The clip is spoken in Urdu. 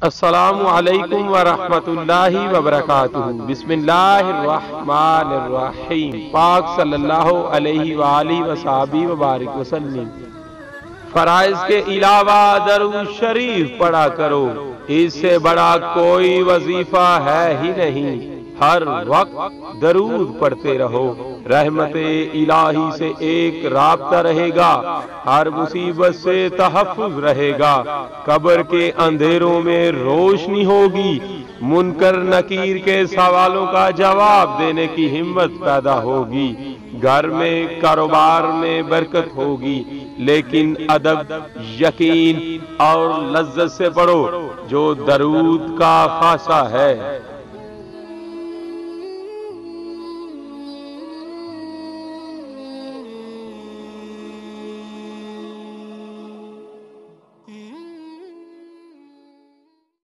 السلام علیکم ورحمۃ اللہ وبرکاتہ۔ بسم اللہ الرحمن الرحیم۔ پاک صلی اللہ علیہ وآلہ وصحبہ وبارک وسلم۔ فرائض کے علاوہ درود شریف پڑھا کرو، اس سے بڑا کوئی وظیفہ ہے ہی نہیں۔ ہر وقت درود پڑھتے رہو، رحمت الہی سے ایک رابطہ رہے گا، ہر مصیبت سے تحفظ رہے گا، قبر کے اندھیروں میں روشنی ہوگی، منکر نکیر کے سوالوں کا جواب دینے کی ہمت پیدا ہوگی، گھر میں کاروبار میں برکت ہوگی۔ لیکن ادب، یقین اور لذت سے پڑھو جو درود کا خاصہ ہے۔